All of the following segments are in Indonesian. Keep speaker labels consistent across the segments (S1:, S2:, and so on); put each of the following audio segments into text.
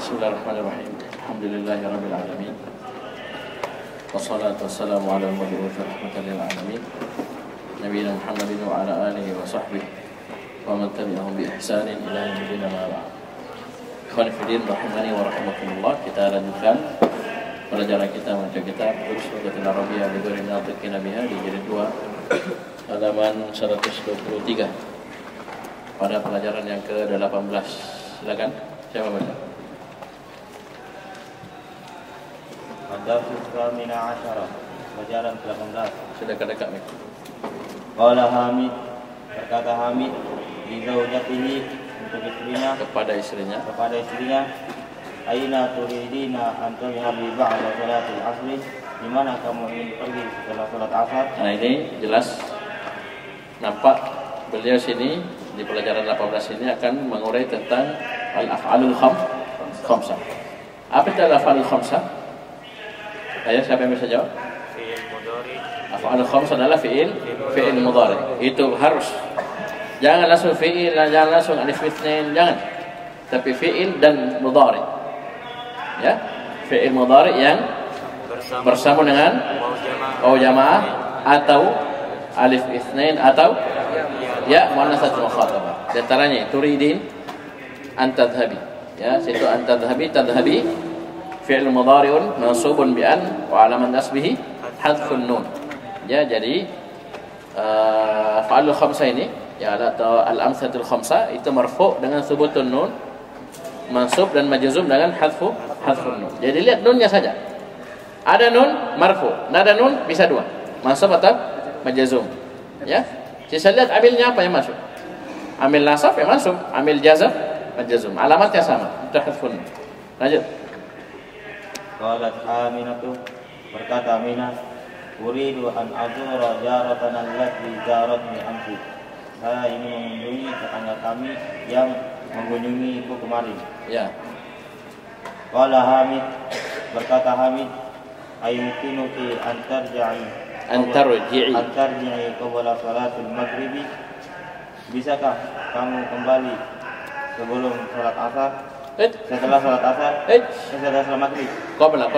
S1: Bismillahirrahmanirrahim. Alhamdulillahirabbil alamin. Wassalatu wassalamu ala al-mab'uts rahmatan lil alamin. Nabiyina Muhammadin wa ala alihi wa sahbihi wa man tabi'ahum bi ihsanin ila yaumil qiyamah. Ikhwan fillah rahimani wa rahimakumullah. Kita lanjutkan pelajaran kita membaca kitab Uswatul Arabiyyah li ghairi natiqin biha di jilid 2 halaman 123 pada pelajaran yang ke-18. Silakan, siapa baca?
S2: Ad-darsus tsamina asyara, pelajaran ke-18.
S1: Sudah dekat nih.
S2: Qala Hamid, berkata Hamid li zaujatihi, untuk istrinya,
S1: Kepada istrinya,
S2: aina turidina an tadhhabi ba'da salatil asri, di mana kamu ingin pergi setelah salat asar?
S1: Nah ini jelas nampak beliau sini di pelajaran 18 ini akan mengurai tentang al-af'alul khamsah. Apa itu al-af'alul khamsah? Ayo, siapa yang bisa jawab?
S2: Fi'il mudhari.
S1: Af'alul khamsah adalah fi'il mudhari. Itu harus. Jangan langsung fi'il, jangan langsung alif itsnain, jangan. Tapi fi'il dan mudhari. Ya, fi'il mudhari yang bersama dengan waw jamaah atau alif itsnain atau ya muannatsatul mukhatabah. Di antaranya turidin an tadhhabi. Ya, situ an tadhhabi fi'il mudhari'un mansubun bi an wa alamat nasbihi hadfun nun. Ya, jadi fa'alul khamsah ini ya atau al-amsatul khamsah itu marfu' dengan thubutun nun, mansub dan majzum dengan hadfun nun. Jadi lihat nunnya saja. Ada nun marfu', nada nun bisa dua, mansub atau majzum. Ya. Sisa lihat amilnya apa yang masuk. Amil nasab yang masuk, amil jazm majzum. Alamatnya sama, itu hadfun. Lanjut.
S2: Qalat Aminatu, berkata Aminah, uridu an azura jaratan allati jaratni anfi. Saya ingin mengunjungi tetangga kami yang mengunjungiku kemarin.
S1: Ya.
S2: Qala Hamid, berkata Hamid, ayyumkinuki an tarji'i qabla salatil maghribi. Bisakah kamu kembali sebelum salat asar? Setelah salat asar? Setelah salat maghrib.
S1: Qabla.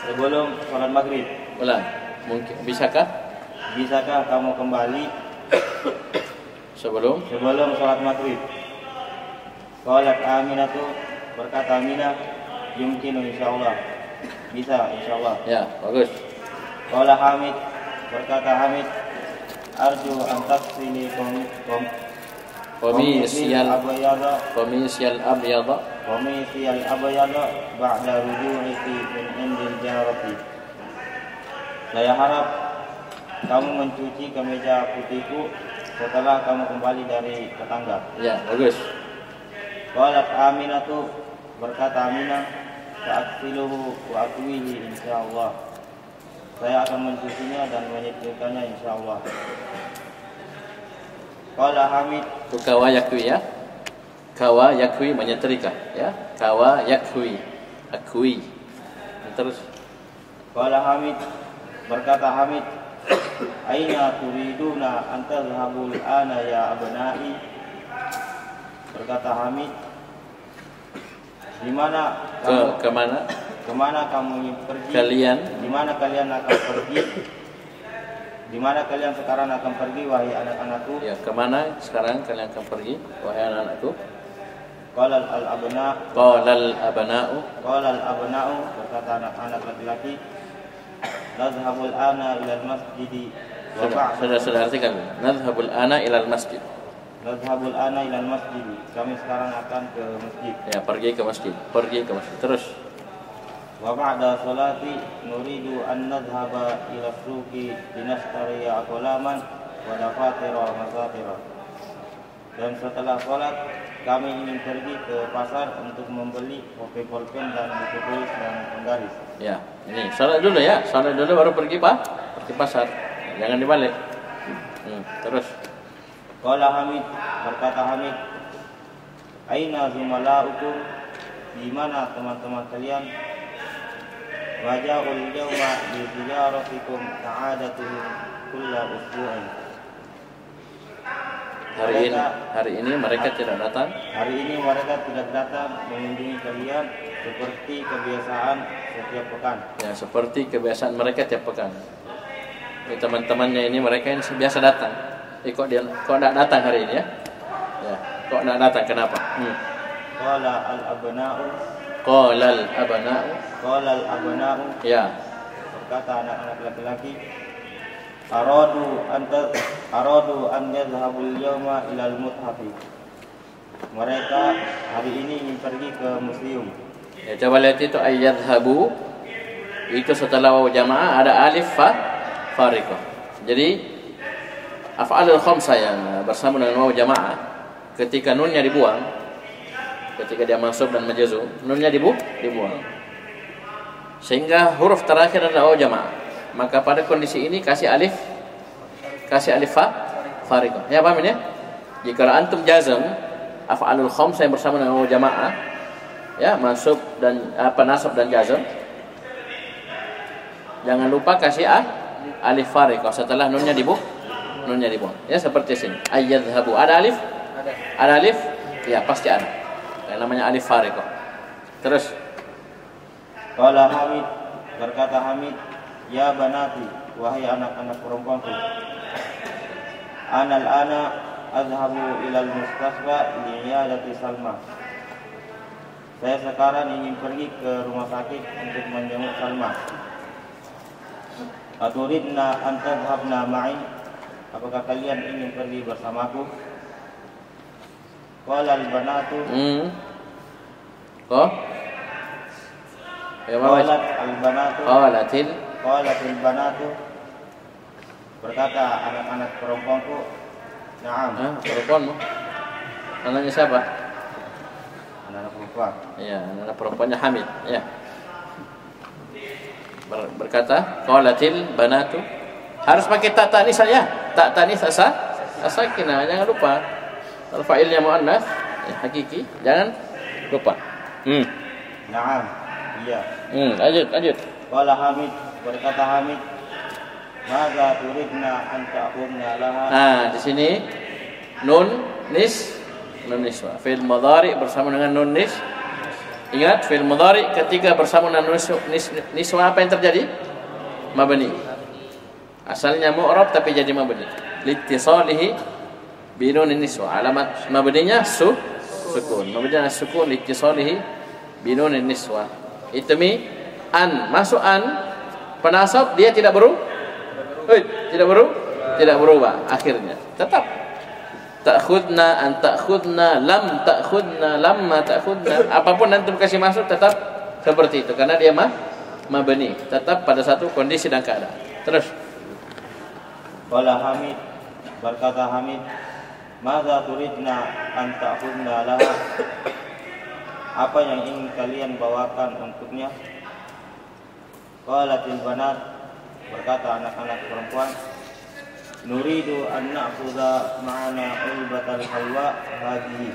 S2: Sebelum salat maghrib.
S1: Ulang. Mungkin bisakah
S2: kamu kembali
S1: sebelum
S2: salat maghrib? Qalat Aminatu, berkata Aminah, yumkinu insyaallah. Bisa insyaallah.
S1: Ya, bagus.
S2: Qala Hamid, berkata Hamid, arju an tafsili
S1: Qamisiyal abyada
S2: ba'da ruju'iki min indil jarati. Saya harap kamu mencuci kemeja putihku setelah kamu kembali dari tetangga.
S1: Ya, bagus.
S2: Qalat Aminatu, berkata Aminah, sa'aksiluhu wa atwihi insyaallah. Saya akan mencucinya dan menyetrikanya insyaallah. Qala Hamid,
S1: Itu kawa yakwi ya. Kawa yakwi menyetrika ya. Kawa yakwi. Akwi. Terus
S2: Qala Hamid, berkata Hamid, aina turiduna an tadhhabul ana ya abna'i. Berkata Hamid, di mana kemana kamu ingin pergi? Di mana kalian akan pergi? Di mana kalian sekarang akan pergi, wahai anak-anakku?
S1: ya, kemana sekarang kalian akan pergi wahai anak-anakku?
S2: Qala al-abna'u, berkata anak-anak laki-laki, nadhhabul ana ilal masjidi wa ba'da.
S1: Sudah artikan. Nadhhabul ana ilal masjid.
S2: Nadhhabul ana ilal masjidi. Kami sekarang akan ke masjid.
S1: Ya, pergi ke masjid. Terus
S2: Wa ba'da salati nuridu an nadhhaba ila suqi linashtariya aqlaman wa dafatira wa masatira. Dan setelah salat kami ingin pergi ke pasar untuk membeli pulpen dan buku tulis dan penggaris.
S1: ya, ini salat dulu ya. Salat dulu baru pergi pasar. Jangan dibalik. Terus
S2: Qala Hamid, berkata Hamid, aina zumala'ukum, di mana teman-teman kalian? Waja'ul yawma bi tijaratikum ta'adatuhum kulla usbu'in.
S1: Hari ini mereka tidak datang.
S2: Hari ini mereka tidak datang mengunjungi kalian seperti kebiasaan setiap pekan.
S1: Ya, seperti kebiasaan mereka tiap pekan. Teman-temannya ini mereka yang biasa datang. Kok tidak datang hari ini ya? Ya, kok tidak datang? Kenapa?
S2: Qala al-abna'u.
S1: Qala al-abna'u.
S2: Qala al-abna'u.
S1: Ya.
S2: Berkata anak-anak laki-laki, aradu an yadhhabul yawma ilal muthafi. Mereka hari ini ingin pergi ke museum.
S1: Ya, coba lihat itu ayyadhhabu. Itu setelah waw jamaah ada alif fariqah. Jadi af'alul khamsah yang bersama dengan waw jamaah, ketika nunnya dibuang, ketika dia mansub dan majzum, nunnya dibuang, sehingga huruf terakhir adalah waw jamaah. Maka pada kondisi ini kasih alif fariqah. Ya, paham ini? Jika antum jazm af'alul khamsah yang bersama dengan waw jamaah, ya, mansub dan nasab dan jazm, jangan lupa kasih alif fariqah setelah nunnya dibuang. Ya, seperti sini. Ayyadhhabu. Ada alif? Ada alif? Ya, pasti ada. Yang namanya alif fariqah. Terus.
S2: Qala Hamid, berkata Hamid, ya banati, wahai anak-anak perempuanku, ana azhabu ilal mustasfa li'iyadati Salma. Saya sekarang ingin pergi ke rumah sakit untuk menjenguk Salma. Aturidna an tadhhabna ma'i? Apakah kalian ingin pergi bersamaku? Qala al-banatu. Qalat al-banatu. Qalatil banatu. Berkata anak-anak perempuanku, na'am.
S1: Perempuanmu? Anaknya siapa?
S2: Anak-anak perempuan.
S1: Ya, anak perempuannya Hamid. Ya. Berkata qalatil banatu. Harus pakai tak tanis saja. Tak tanis sakinah, jangan lupa. Kalau fa'ilnya muannats, ya, hakiki, jangan lupa.
S2: Na'am. Iya.
S1: Lanjut.
S2: Qala Hamid, berkata Hamid, "Madza turidna an ta'khudna laha?"
S1: Di sini nun niswa. Fi'il mudhari bersama dengan nun nis. Ingat, fi'il mudhari ketika bersama dengan nun niswa apa yang terjadi? Mabni. Asalnya mu'rab tapi jadi mabni. Liittisalihi bi nun niswa. Alamat mabninya sukun. Mabninya sukun liittisalihi bi nun niswa. Itu masuk penasab dia tidak berubah akhirnya tetap ta'khudna an ta'khudna lam ta'khudna lamma ta'khudna, apapun antum kasih masuk tetap seperti itu karena dia mabni, tetap pada satu kondisi dan keadaan. Terus
S2: qala Hamid, berkata Hamid, madza turidna an ta'khudna laha? Apa yang ingin kalian bawakan untuknya? Qalatil banat, berkata anak-anak perempuan, nuridu an na'khudha ma'ana ulbatal halwa hadhihi.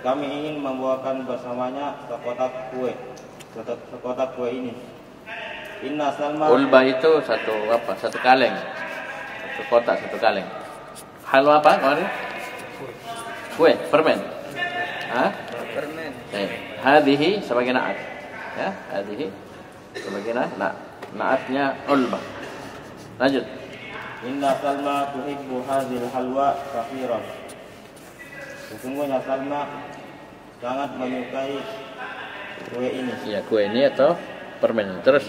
S2: Kami ingin membawakan bersamanya sekotak kue ini. Inna Salma.
S1: Ulba itu satu kaleng. Satu kotak, satu kaleng. Halwa apa kemarin? Kue, permen. Permen. Hadhihi sebagai na'at. Ya, hadhihi sebagai na'atnya ulba. Lanjut.
S2: Inna Salma tuhibbu hadhil halwa kathiran. Sesungguhnya Salma sangat menyukai kue ini.
S1: Ya, kue ini atau permen. Terus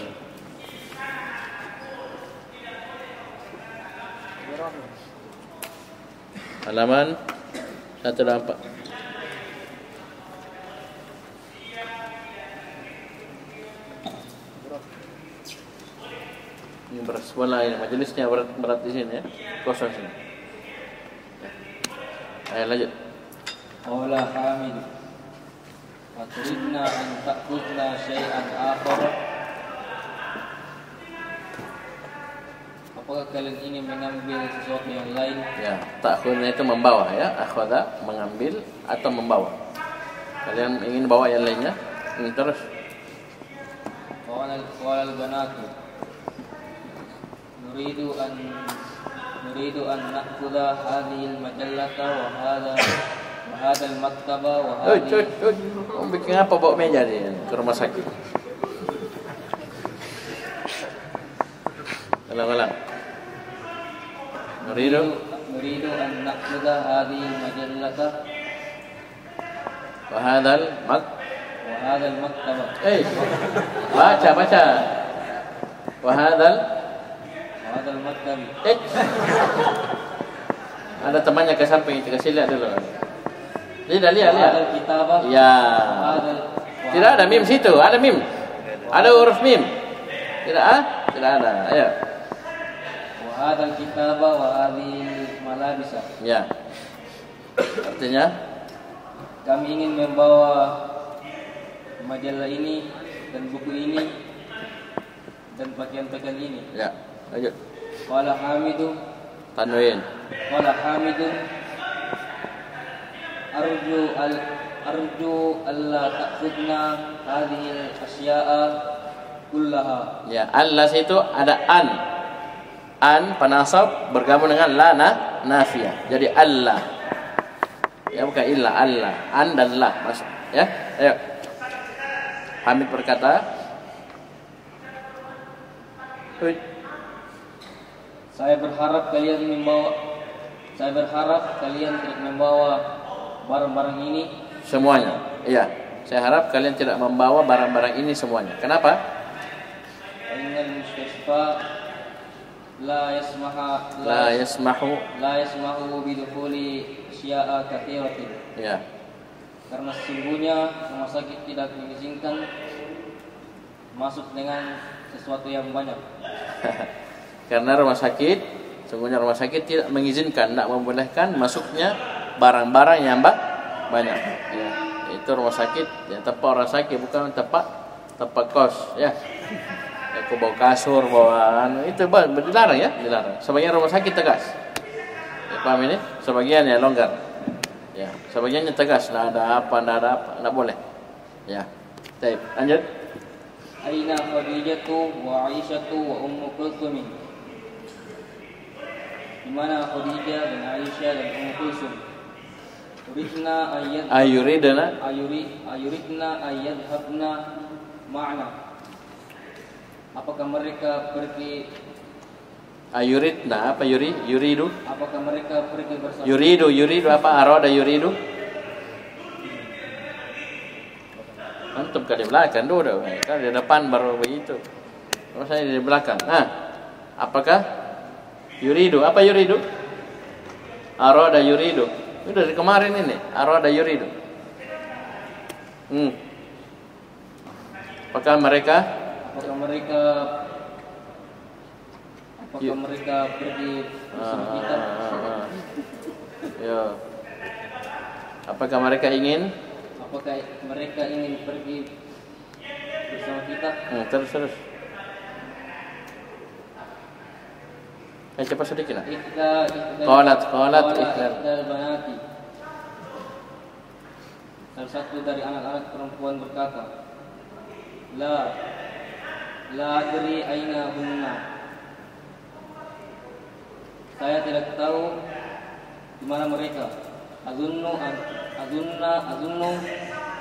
S1: halaman 184. Ini bersebelah ini majelisnya berat di sini ya. Kosong sini. Ayo lanjut.
S3: Qala Hamid, "Aturidna an ta'khudna syai'an akhar?" Apakah kalian ingin mengambil sesuatu yang lain?
S1: Ya, ta'khudna itu membawa ya. Akhadha mengambil atau membawa. Kalian ingin bawa yang lainnya? Terus.
S3: Qala al-banatu nuridu an نريد أن نأخذ هذه المجلة وهذا المكتب وهذه.
S1: Kamu bikin apa bawa meja di ke rumah sakit? Ulang.
S3: نريد أن نأخذ هذه المجلة
S1: وهذا
S3: المكتب.
S1: Baca. وهذا
S3: المكتب.
S1: Ada temannya ke samping itu, kasih lihat dulu. Lihat.
S3: وهذا الكتاب.
S1: Ya. Tidak ada mim situ, ada mim. Ada huruf mim. Tidak ada. Ayo.
S3: وهذا الكتاب وهذه الملابس.
S1: Ya. Artinya
S3: kami ingin membawa majalah ini dan buku ini dan pakaian-pakaian ini.
S1: ya, lanjut.
S3: Qala Hamidun
S1: Tanwin.
S3: arju alla ta'khudna hadhihi al-asya'a kullaha.
S1: Ya, Allah itu ada an. An penasab bergabung dengan la nafiyah. Jadi Allah. Ya, bukan illa, Allah. An dan la masuk. Ya, ayo. Hamid berkata,
S3: Saya berharap kalian tidak membawa barang-barang ini
S1: semuanya. Iya, saya harap kalian tidak membawa barang-barang ini semuanya. Kenapa?
S3: Innal mustasfa la yasmahu bidukhuli asya'a katsiratin.
S1: Ya.
S3: Karena sesungguhnya rumah sakit tidak mengizinkan masuk dengan sesuatu yang banyak.
S1: Karena sesungguhnya rumah sakit tidak mengizinkan, tidak membolehkan masuknya barang-barang yang banyak. Ya, itu rumah sakit, ya, tempat orang sakit, bukan tempat kos. Ya, aku bawa kasur, itu dilarang ya, dilarang. Sebagian rumah sakit tegas. Ya, paham ini? Sebagian ya longgar. Ya, sebagiannya tegas, tidak ada apa, tidak boleh. Ya, baik, lanjut.
S3: Aina Khadijatu wa Aisyatu wa Ummu Kulthum. Di mana Khadijah dan Aisyah dan Ummu Kulthum? Ayuridna ayyadhabna ma'na. Apakah mereka pergi?
S1: Ayuridna apa yuridu?
S3: Apakah mereka pergi bersama?
S1: Yuridu apa? Arada yuridu? Antum ke di belakang dulu, kan di depan baru begitu. Kalau saya di belakang. Apakah yuridu? Apa yuridu? Arada yuridu. Itu dari kemarin ini. Arada yuridu. Apakah mereka
S3: pergi bersama kita?
S1: Ya. Apakah mereka ingin
S3: pergi bersama kita?
S1: Terus. Cepat sedikit lah. Qalat
S3: ihdal banati. Salah satu dari anak-anak perempuan berkata, La adri aina hunna. Saya tidak tahu di mana mereka. Azunnu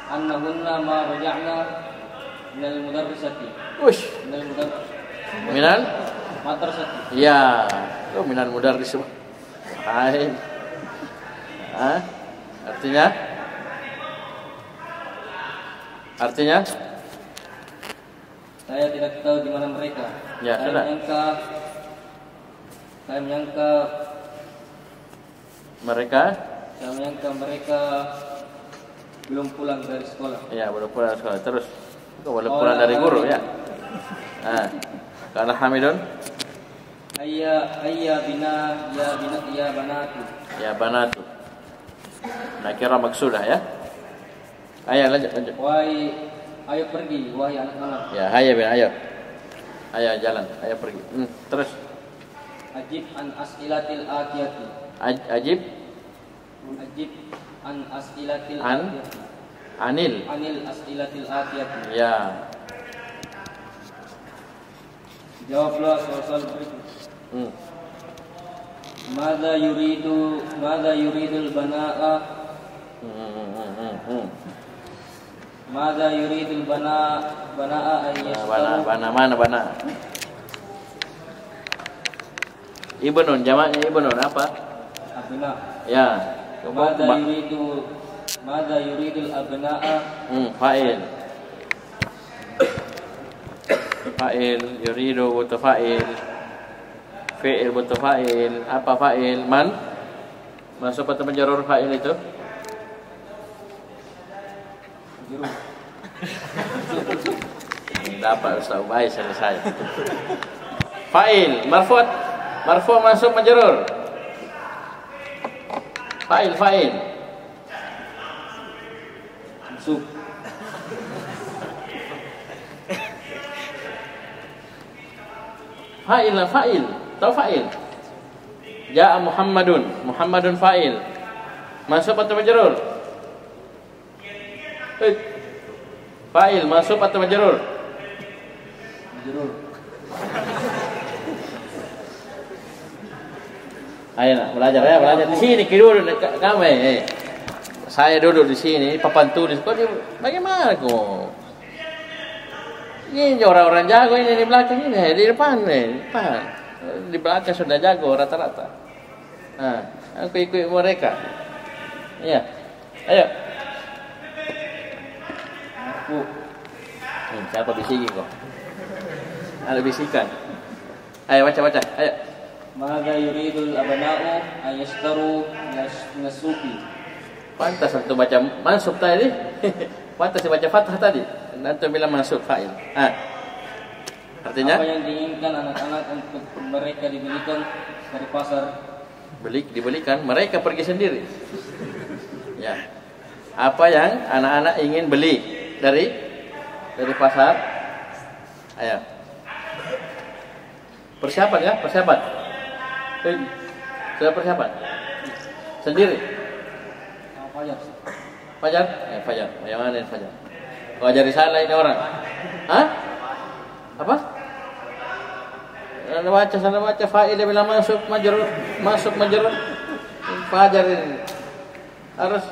S3: annahunna ma raja'na minal mudarrisati.
S1: Minal
S3: madrasati.
S1: Ya, minal mudarris. Hai. Artinya?
S3: Saya tidak tahu di mana mereka.
S1: Ya,
S3: saya menyangka mereka belum pulang dari sekolah.
S1: Ya, belum pulang dari sekolah. Terus belum pulang dari guru ya. Karena Hamidun
S3: Ayya banatu.
S1: Ya banatu. Nakira maksudah ya. Ayo lanjut.
S3: Ayo pergi, wahai anak-anak.
S1: Ya, ayo jalan, ayo pergi. Terus.
S3: Ajib an as'ilatil atiyati.
S1: Ajib
S3: an as'ilatil atiyati.
S1: Anil
S3: as'ilatil atiyati.
S1: Ya.
S3: Jawablah soal berikut. Mada yuridul bana'a Mada yuridul bana'a ayyastaru
S1: Bana. Ibnun, jamaknya ibnun apa?
S3: abna.
S1: Ya.
S3: Mada yuridul abna'a
S1: Fa'il. Yuridu butuh fa'il. Fi'il butuh fa'il. Apa fa'il? Man? Masuk atau menjarur fa'il itu?
S3: juru.
S1: Dapat Ustaz Ubay selesai. Fa'il, marfu' masuk menjarur. Fa'il.
S3: Masuk.
S1: Fa'il. Tahu fa'il? Ja'a Muhammadun fa'il. Masuk atau majrur? Fa'il masuk atau majrur?
S3: Majrur.
S1: Ayo nak belajar di sini dulu kamu. Saya duduk di sini, papan tulis. Kok bagaimana kok? Ini orang-orang jago ini di belakang ini, di depan nih, depan. Di belakang sudah jago rata-rata. Nah, aku ikut mereka. Iya. Ayo.
S3: Aku.
S1: Siapa bisikin kok? Ada bisikan. Ayo baca. Ayo.
S3: Mada yuridul abna'u ayyastaru nasuki.
S1: Pantas untuk baca masuk tadi. Pantas dibaca fathah tadi. Nanti bilang masuk fa'il. Artinya?
S3: Apa yang diinginkan anak-anak untuk mereka dibelikan dari pasar?
S1: Dibelikan, mereka pergi sendiri. Ya. Apa yang anak-anak ingin beli dari pasar? Ayo. Persiapan. Sudah persiapan? Sendiri? Fajar? Fajar. Bagaimana ini Fajar? Kau ajari salah ini orang? Hah? Apa? Sana baca fa'il dia bilang masuk majrur. Fajar ini harus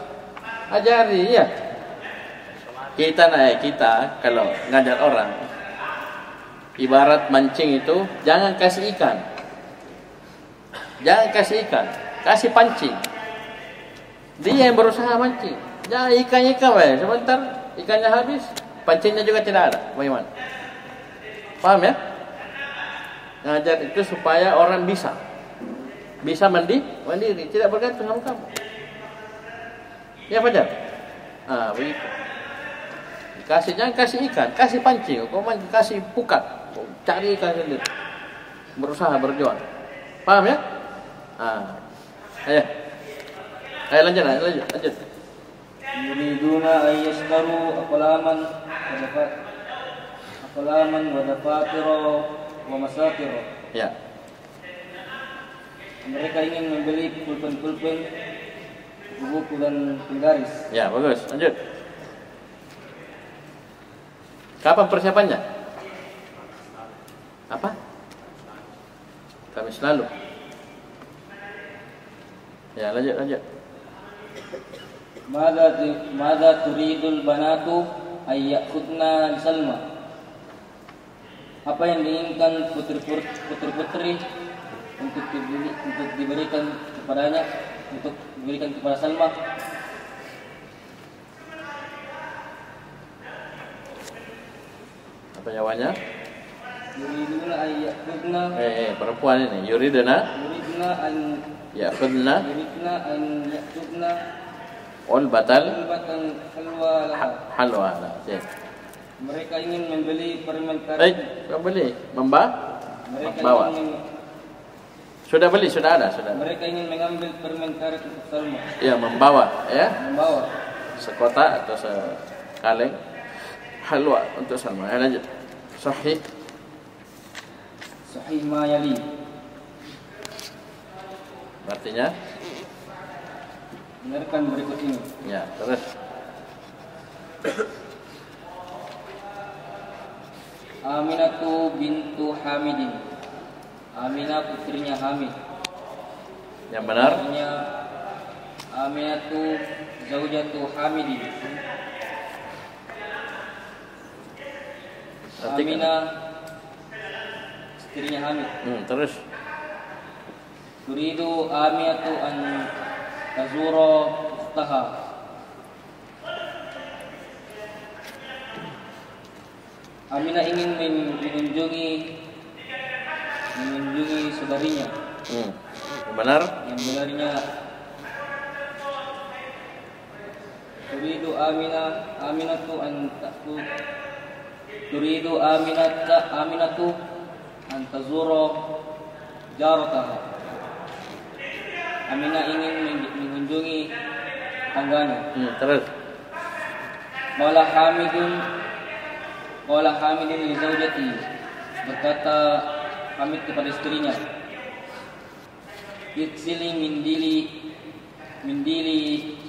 S1: ajari ya. Kita kalau ngajar orang ibarat mancing itu jangan kasih ikan. Kasih pancing. Dia yang berusaha mancing. Jangan ikannya sebentar ikannya habis, pancingnya juga tidak ada. Bagaimana? Paham ya? Ngajar itu supaya orang bisa mandiri, tidak bergantung sama kamu. Ya Fajar? Begitu. Jangan kasih ikan, kasih pancing. Kau kasih pukat, cari ikan sendiri. Berusaha berjuang. Paham ya? Ayo lanjut.
S3: Yuriduna ayyastaru aqlaman wa dafatira wa masatira.
S1: Ya.
S3: Mereka ingin membeli pulpen, buku dan penggaris.
S1: Ya, bagus. Lanjut. Kapan persiapannya? Apa? Kamis lalu. Ya, lanjut.
S3: Mada turidul banatu ayyakhudna Salma. Apa yang diinginkan putri-putri untuk diberikan kepadanya, untuk diberikan kepada Salma?
S1: Apa jawabannya?
S3: Yuriduna ayyakhudna.
S1: Perempuan ini. Yuriduna
S3: an
S1: ya'khudna ulbatal halwa.
S3: Mereka ingin membeli permen karet.
S1: Membawa. Sudah beli, sudah ada.
S3: Mereka ingin mengambil permen karet untuk Salma.
S1: Ya, membawa. Sekotak atau sekaleng halwa untuk Salma. Lanjut. Sahih
S3: ma yali.
S1: Artinya
S3: benarkan berikut ini.
S1: Ya, terus. Aminatu
S3: bintu Hamidin. Aminah putrinya Hamid.
S1: Yang benar.
S3: Artinya Aminatu zaujatu Hamidin. Aminah istrinya Hamid.
S1: Terus.
S3: Turidu Aminatu an tazura ukhtaha. Aminah ingin mengunjungi saudarinya.
S1: Yang benar.
S3: Yang benarnya Turidu Aminatu an ta'tu. Turidu Aminatu an tazura jarataha. Aminah ingin mengunjungi tangganya.
S1: Terus.
S3: Qala Hamidun li zaujati. Berkata Hamid kepada istrinya, Iksili mindili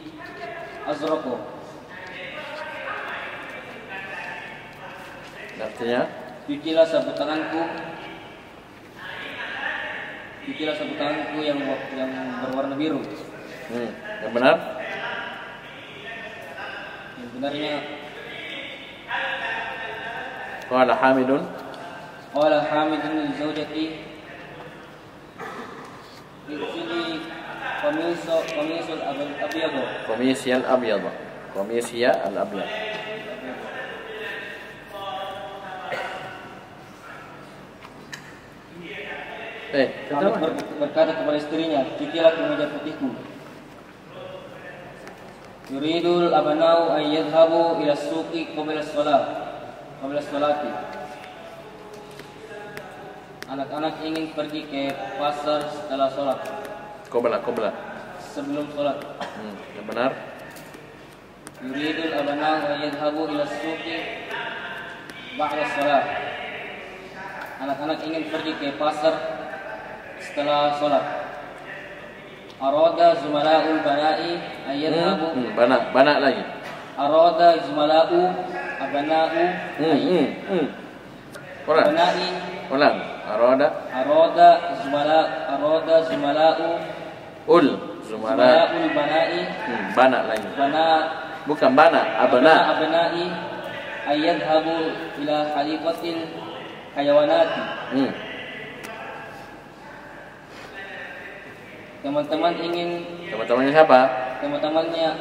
S3: azraqo.
S1: Artinya?
S3: Cucilah sabut tanganku yang berwarna biru.
S1: Yang benar?
S3: Yang benarnya
S1: Qala Hamidun
S3: li zaujati Iksili qamisul abyad.
S1: Qamisiyal abyad.
S3: Hamid berkata kepada istrinya, cucilah kemeja putihku. Yuridul abanau ay yadhhabu ila suqi qabla sholati. Anak-anak ingin pergi ke pasar setelah sholat.
S1: Qabla.
S3: Sebelum sholat.
S1: Yang benar.
S3: Yuridul abanau ay yadhhabu ila suqi ba'da sholat. Anak-anak ingin pergi ke pasar setelah sholat. Arada zumala'ul bana'i ayyadhabu.
S1: Bana lagi.
S3: Arada zumala'u abana'u
S1: Ulang. Arada zumala'u
S3: zumala'ul bana'i.
S1: Bana lagi. Bukan bana,
S3: abna'i ayyadhabu ila halifatil hayawanati.
S1: Teman-temannya siapa? Teman-temannya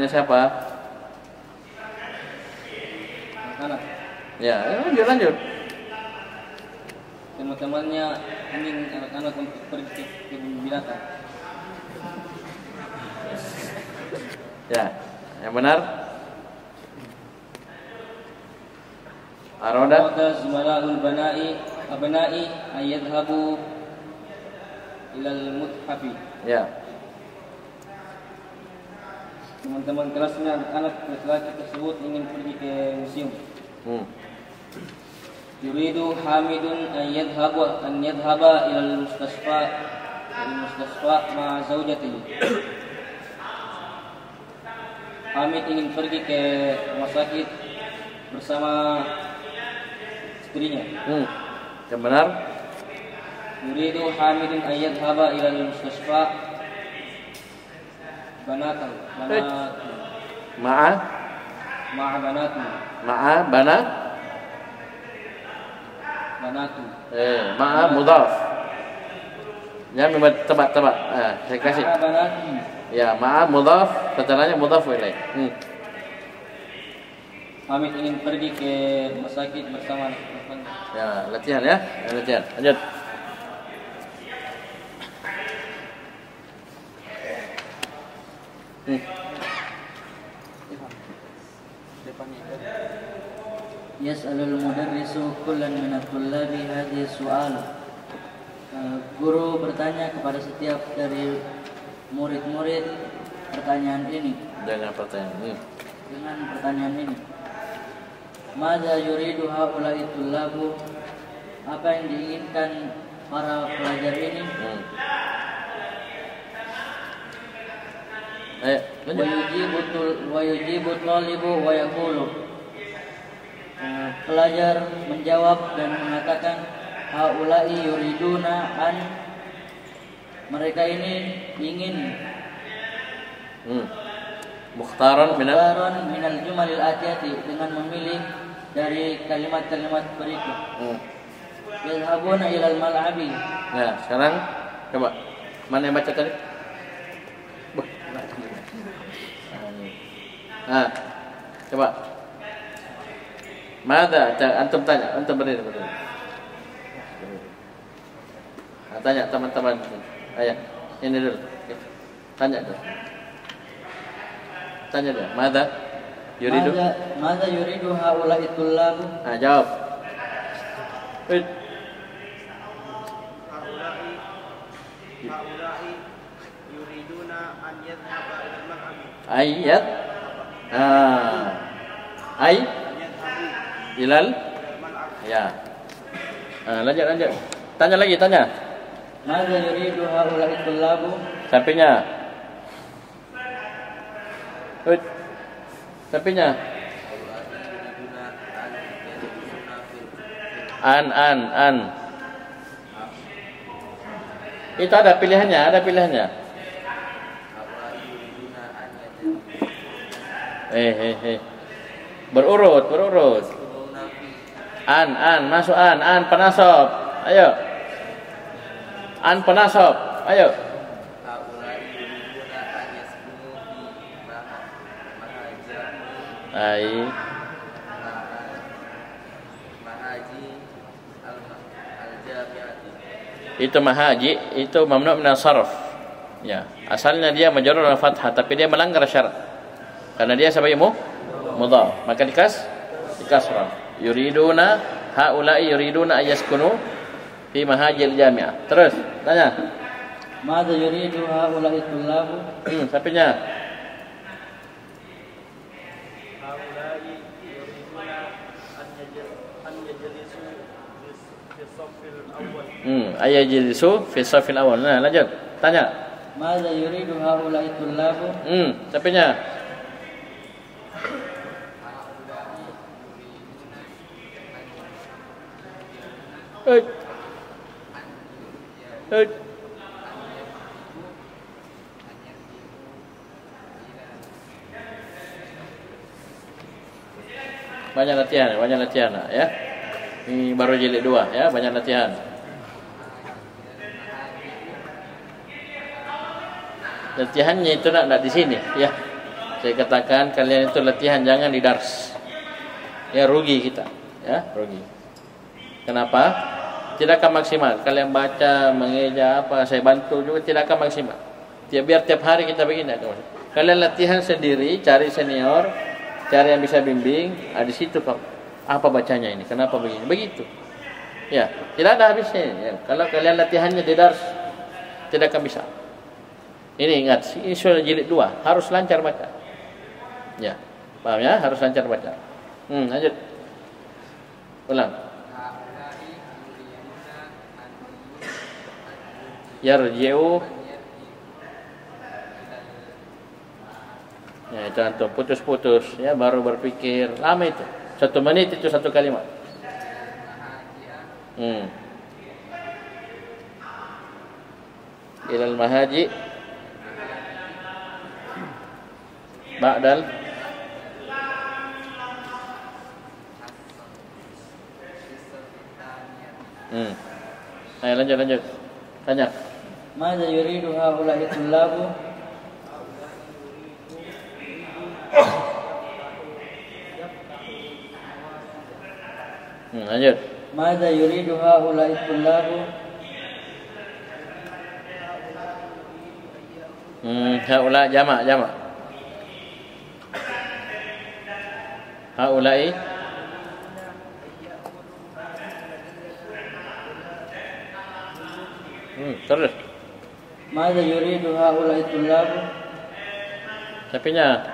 S1: siapa?
S3: Anak.
S1: Ya, lanjut.
S3: Teman-temannya ingin anak-anak untuk pergi ke kebun binatang.
S1: Ya, yang benar. Arada
S3: zumala'ul abna'i ayyadhabu ilal muthafi.
S1: Ya.
S3: Teman-teman kelasnya anak-anak laki-laki tersebut ingin pergi ke museum. Yuridu Hamidun an yadhhaba ilal mustasfa ma zaujatihi. Hamid ingin pergi ke rumah sakit bersama istrinya.
S1: Yang benar.
S3: Yuridu Hamidun an yadhhaba ilal mustasfa banatu.
S1: Ma'a
S3: banatu.
S1: Ma'a mudhaf. Ya, tebak. Saya kasih. Ya, ma'a mudhaf, setelahnya mudhaf ilaih.
S3: Hamid ingin pergi ke rumah sakit bersama anak-anaknya.
S1: Ya, latihan. Lanjut.
S4: Yas'alul mudarrisu kullan minat tullabi hadhihi su'al. Guru bertanya kepada setiap dari murid-murid pertanyaan ini. Dengan pertanyaan ini. Madza yuridu haula'i tullabu? Apa yang diinginkan para pelajar ini? Wa yujibu talibu wa yaqulu. Pelajar menjawab dan mengatakan haula'i yuriduna an, mereka ini ingin
S1: mukhtaran
S4: minal jumalil atiyati, dengan memilih dari kalimat-kalimat berikut. Yadhabuna ilal mal'abi.
S1: Nah, sekarang coba mana yang baca tadi? Nah, coba. Mada? Antum tanya, antum berdiri. Nah, tanya teman-teman. Ayah, ini dulu. Tanya dulu. Tanya dulu. Mada? Yuridu?
S4: Mada yuridu haula'i tullabu?
S1: Nah, jawab.
S5: Haula'i yuriduna an yadhhaba ila al-mal'ab.
S1: Ayat. Ay ilal. Ya. Lanjut. Tanya lagi, tanya.
S4: Mada yuridu haula'i tullabu?
S1: Sampainya. Sampainya. An. Itu ada pilihannya. Berurut. An, masuk an penasab. Ayo. An penasab. Ayo. Itu mahaji, itu mamnu' min as-sarf. Ya, asalnya dia majrur al fathah, tapi dia melanggar syarat. Karena dia sebagai mudhaf, maka dikasrah. Yuriduna haula'i yuriduna ayaskunu fi mahajil jami'ah. Terus tanya.
S4: Mada yuridu haula'i tullabu?
S1: Sampainya.
S5: Haula'i yuriduna an yajlisu fi as-saffil awwal.
S1: Ayajlisu fi as-saffil awwal. Nah, lanjut. Tanya.
S4: Mada yuridu haula'i tullabu?
S1: Sampainya. Banyak latihan ya. Ini baru jilid 2 ya, banyak latihan. Latihannya itu nak di sini ya. Saya katakan kalian itu latihan, jangan di dars. Ya, rugi kita, ya, rugi. Kenapa? Tidak akan maksimal. Kalian baca, mengeja apa, saya bantu juga tidak akan maksimal. Biar tiap hari kita begini akan maksimal. Kalian latihan sendiri, cari senior, cari yang bisa bimbing. Di situ apa bacanya ini, kenapa begini, begitu. Ya, tidak ada habisnya. Ya. Kalau kalian latihannya di dars, tidak akan bisa. Ini ingat, ini sudah jilid 2, harus lancar baca. Ya, paham ya? Harus lancar baca. Lanjut. Ulang. Yarji'u. Ya, itu antum putus-putus ya, baru berpikir. Lama itu. 1 menit itu 1 kalimat. Ilal mahaji ba'dal Ayo lanjut. Tanya.
S4: Mada yuridu haula'i tullabu?
S1: Lanjut.
S4: Mada yuridu haula'i tullabu?
S1: Haula jamak. Haula'i terus.
S4: Mada yuridu haula'i tullabu?
S1: Sapinya.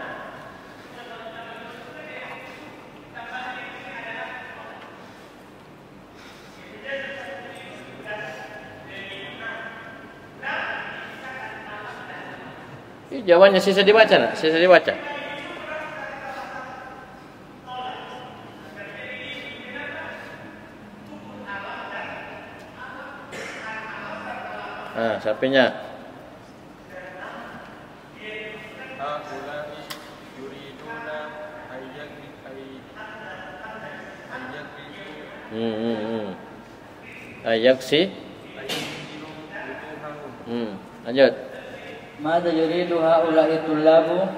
S1: Jawabannya sisa dibaca nak? Sisa dibaca. sampingnya.
S5: Haulai yuriduna
S1: Ayaksi. Lanjut.
S4: Mada yuridu haula'i tullabu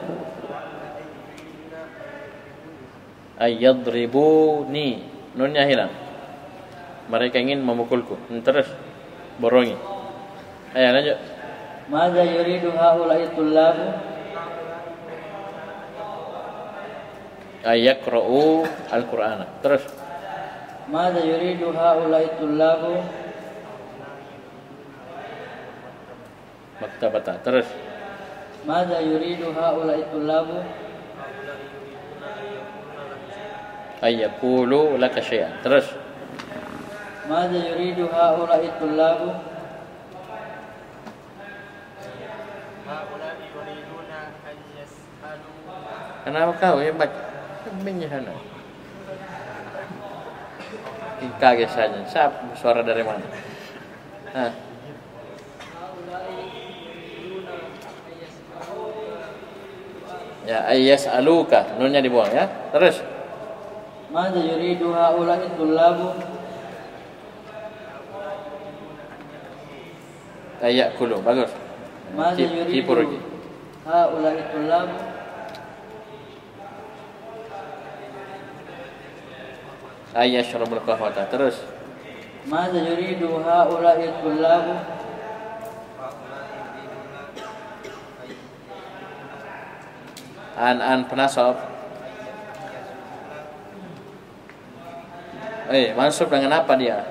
S1: Ayadribuni. Nunnya hilang. Mereka ingin memukulku. Terus borongi. Ayo lanjut.
S4: Mada yuridu haula'i tullabu
S1: Ayakra'u al-Qur'ana. Terus
S4: Mada yuridu haula'i tullabu
S1: maktabata. Terus
S4: Mada yuridu haula'i tullabu
S1: ayaqulu laka syai'an. Terus
S4: Mada yuridu haula'i tullabu
S5: haulai yuriduna an yas'alu
S1: kenapa kau yang baca? Minyak sana. Kaget saja. Siapa suara dari mana? Ya, ayas aluka. Nunnya dibuang ya. Terus
S4: Mada yuridu haula'i tullabu
S1: ayakulu. Bagus.
S4: Mada
S1: Kipur lagi.
S4: yuridu haula'i tullabu
S1: Ayashrabul qahwata. Terus
S4: Mada yuridu haula'i tullabu
S1: an penasab. Mansub dengan apa dia?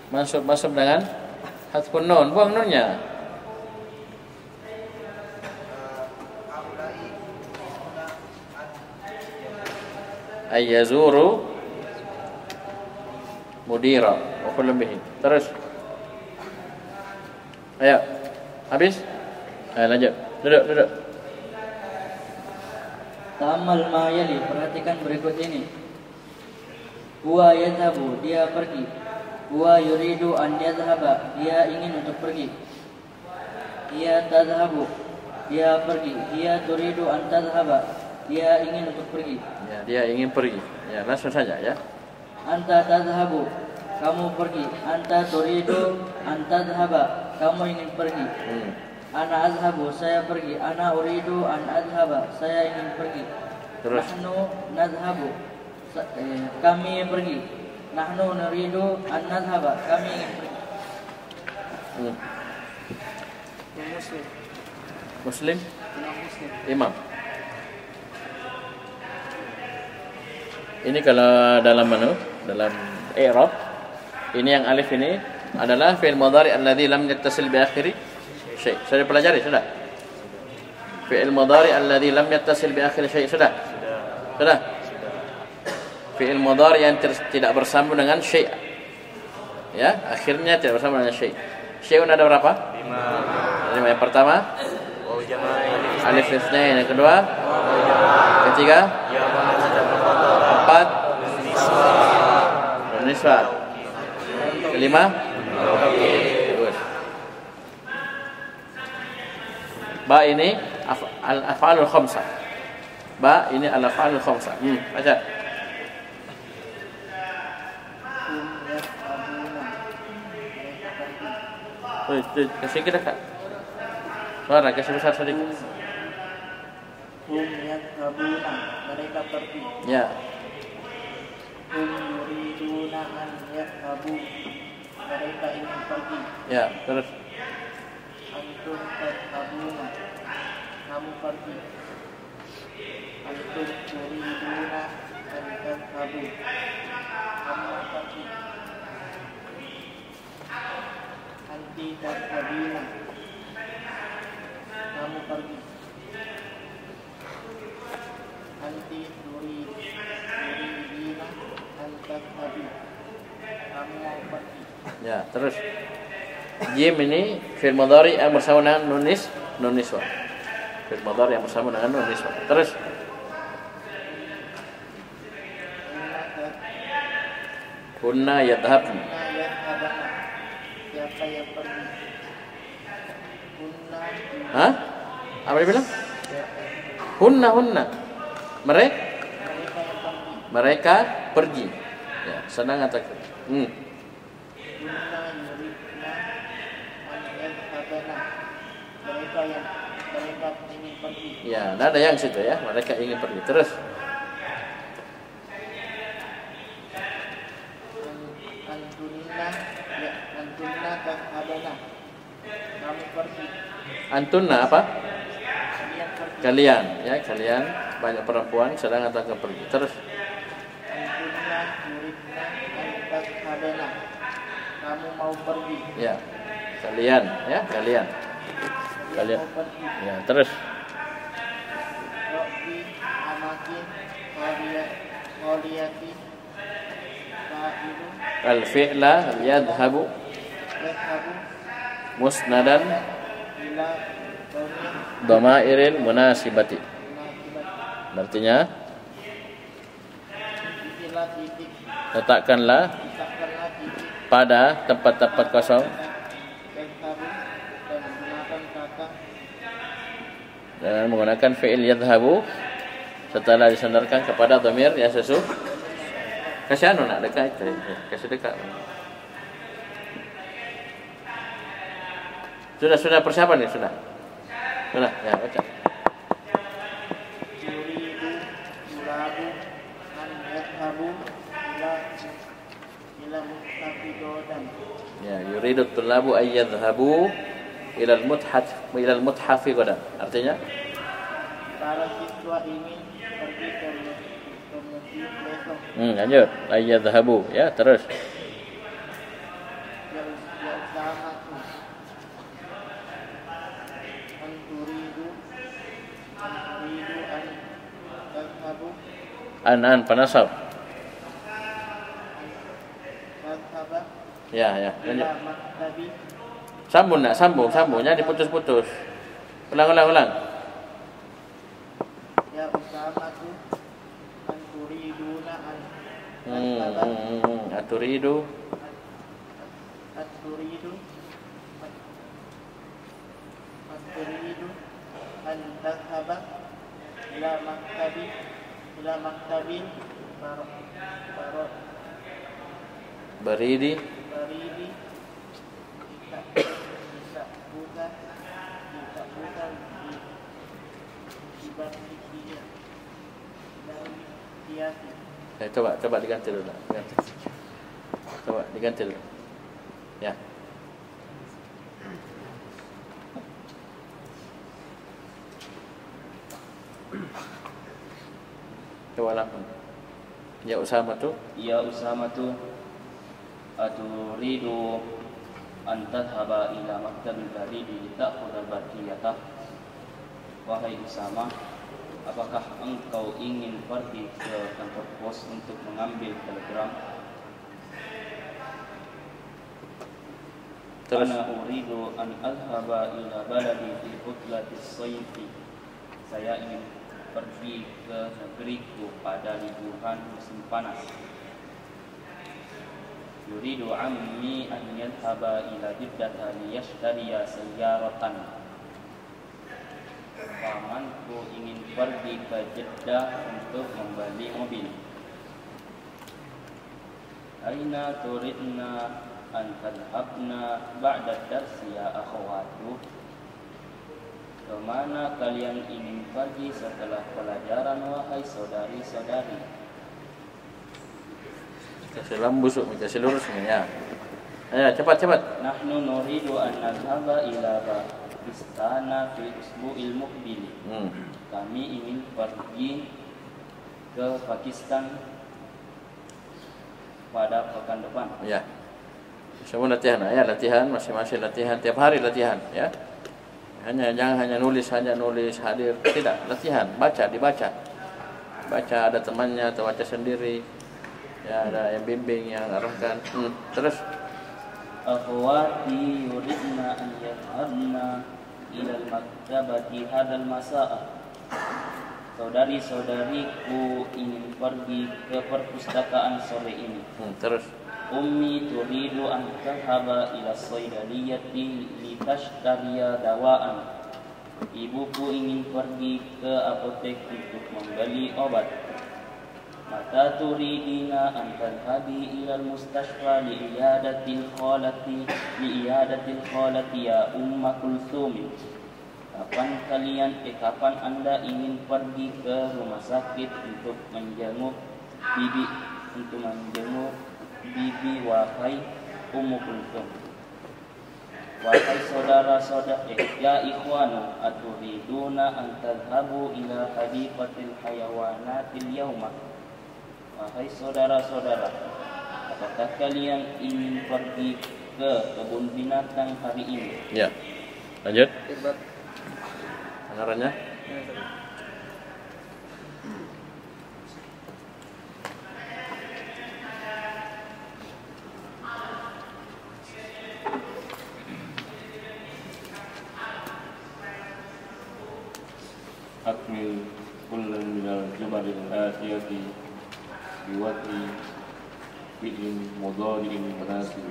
S1: Mansub dengan hadfun nun. Buang nunnya. Ayyazuru mudira wa kullu bihi. Terus ayo habis. Ayo lanjut. Duduk.
S4: Ta'ammal ma yali, perhatikan berikut ini. Huwa yadhabu, dia pergi. Huwa yuridu an yadhhaba, dia ingin untuk pergi. Hiya tadhhabu, dia pergi. Hiya turidu an tadhhaba, dia ingin untuk pergi.
S1: Ya, dia ingin pergi. Ya, langsung saja ya.
S4: Anta tadhhabu, kamu pergi. Anta turidu an tadhhaba, kamu ingin pergi. Ana azhabu, saya pergi. Ana uridu an adhhaba, saya ingin pergi.
S1: Terus
S4: Nahnu nadhhabu, kami pergi. Nahnu nuridu an nadhhaba, kami ingin pergi.
S1: Muslim Imam. Ini kalau dalam dalam i'rab, ini yang alif ini adalah fi'il mudhari alladhi lam yattasil bi akhiri syai'. Sudah pelajari sudah? Fi'il mudhari alladhi lam yattasil bi akhiri syai' sudah? Sudah. Fi'il mudhari yang tidak bersambung dengan syai'. Ya, akhirnya tidak bersambung dengan syai'. Syai'un ada berapa? 5. Yang pertama alif itsnain, yang kedua ketiga empat niswa, kelima ba ini al-af'alul khamsah. Ba ini al-af'alul khamsah. Baca. Kasih kita Kak. Suara kasih besar sedikit.
S4: Hum yadhabuna, mereka pergi.
S1: Ya.
S4: Hum yuriduna an yadhabu, mereka ingin pergi.
S1: Ya, terus
S4: Antum tadhabuna, kamu pergi. Antum yuriduna an tadhabu, kamu pergi. Anti tadhabina, kamu pergi. Anti yuridina an tadhabi, kamu mau pergi.
S1: ya, terus jim ini fi'il mudhari yang bersama dengan nun niswa. Fi'il mudhari yang bersama dengan nun niswa. Terus kunna yadhhabna.
S4: Yadhabana, siapa
S5: mereka yang pergi. Hunna
S1: Hah? Apa dia bilang? Hunna. Mereka
S5: mereka yang pergi.
S1: pergi. Ya, senang atau
S5: Hunna yuridna an yadhhabana. Mereka ingin pergi.
S1: Ya, ada yang situ ya. Mereka ingin pergi. Terus.
S5: Antunna tadhhabana. Kamu pergi.
S1: Antunna apa?
S5: Kalian pergi.
S1: Kalian, ya kalian banyak perempuan sedang atau akan pergi. Terus.
S5: Antunna yuridna an tadhhabana. Kamu mau pergi.
S1: Ya, kalian, ya kalian. Kalian.
S5: Mau pergi.
S1: Ya, terus.
S5: Rabbi amakin waliyati fa'ilu
S1: Al-fi'la yadhhabu
S5: yadhabu
S1: musnadan
S5: ila dhamir
S1: dhamairil munasibati.
S5: nakibat.
S1: Artinya,
S5: Itilah titik.
S1: letakkanlah
S5: Letakkanlah titik.
S1: pada tempat-tempat kosong
S5: Yadhabu dan gunakan kata
S1: dengan menggunakan fi'il yadhhabu setelah disandarkan kepada dhamir yang sesuai. Kasih anu nak dekat itu, kasih dekat. Sudah persiapan nih, sudah. Ya baca.
S5: yuridu yulabu an yadhabu ila mustafidodan.
S1: Ya, yuridu tullabu ay yadhhabu ila al-muthafi gadan. Artinya,
S5: Para siswa ingin pergi ke museum besok.
S1: lanjut. Ay yadhhabu, ya, terus.
S5: Yalzamatu an turidu an tadhhabu
S1: An panasab.
S5: tadhhaba
S1: Ya, lanjut.
S5: ila maktabi
S1: Sambungnya diputus-putus. Ulang.
S5: ya usamatu an turiduna an tadhhaba
S1: Aturidu
S5: At-turidu an tadhhaba ila maktabil
S1: baridi
S5: baridi bukan di dari hiasi.
S1: Coba diganti dulu. Coba diganti dulu. Ya. Coba langsung. Ya Usama tuh.
S3: Ya Usamatu aturidu an tadhhaba ila maktabil baridi lita'khudha baqiyatah. Wahai Usama, apakah engkau ingin pergi ke kantor pos untuk mengambil telegram?
S1: Terus.
S3: Ana uridu an adhhaba ila baladi fi utlatis sayfi. Saya ingin pergi ke negeriku pada liburan musim panas. Yuridu ammi an yadhhaba ila Jeddah liyashtariya sayyaratan. Pamanku ingin pergi ke Jeddah untuk membeli mobil. Aina turidna an tadhhabna ba'da darsi ya akhawatu. Kemana kalian ingin pergi setelah pelajaran wahai saudari-saudari?
S1: Kasih lambusuk, kasih lurus ya. Ayo cepat.
S3: Nahnu nuridu an nadhhaba ila Pakistan fi usbu'il muqbil. Kami ingin pergi ke Pakistan pada pekan depan.
S1: Ya. Semua latihan, ya latihan, masing-masing latihan, tiap hari latihan, ya. Jangan hanya nulis hadir, tidak, latihan, dibaca. Baca ada temannya atau baca sendiri. Ya, ada yang bimbing, yang arahkan. Terus.
S3: Akhwati yuridna an yadhhabna ila al-maktabati hadzal masa'a. Saudari-saudariku ingin pergi ke perpustakaan sore ini.
S1: Terus.
S3: Ummi turidu an tadhhaba ila saydaliyati litashtariya dawaan. Ibuku ingin pergi ke apotek untuk membeli obat. Mata turidina an tadhhabi ila al-mustashfa li'iyadatil khalati ya Umma Kulthum. Kapan Anda ingin pergi ke rumah sakit untuk menjenguk bibi wahai Ummu Kulthum. Wahai saudara-saudara, ya ikhwanu, aturiduna an tadhhabu ila hadiqatil hayawanatil yauma. Wahai saudara-saudara, apakah kalian ingin pergi ke kebun binatang hari ini?
S1: Ya. Lanjut. Anggarannya.
S6: Akmil kullan minal jumalil atiyati biwati fi'lin mudhari'in munasib.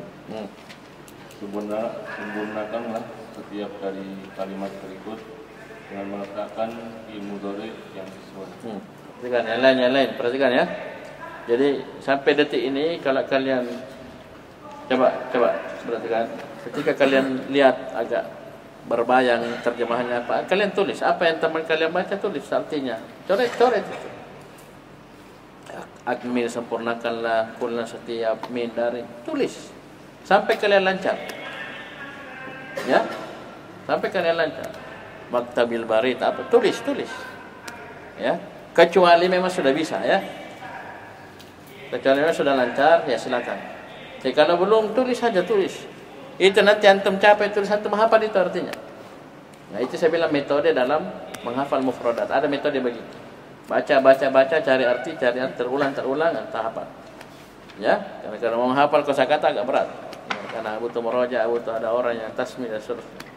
S6: Sempurnakanlah setiap dari kalimat berikut dengan meletakkan fi'il mudhari' yang sesuai.
S1: Perhatikan yang lain, perhatikan ya. Jadi sampai detik ini kalau kalian coba perhatikan, ketika kalian lihat agak berbayang terjemahannya apa, kalian tulis apa yang teman kalian baca, tulis artinya, coret itu. Akmil, sempurnakanlah, kulna, setiap, min, dari, tulis sampai kalian lancar, ya, sampai kalian lancar. Maktabil barit apa, tulis, ya, kecuali memang sudah bisa, ya, kecuali memang sudah lancar, ya silakan. Jadi kalau belum, tulis saja, tulis. Itu nanti antum capai tulis, antum hafal itu artinya. Nah itu saya bilang metode dalam menghafal mufradat. Ada metode begitu. Baca, cari arti, terulang, entah hafal. Ya, karena kalau mau menghafal kosakata agak berat. Ya, karena butuh murojaah, butuh ada orang yang tasmi dan seterusnya.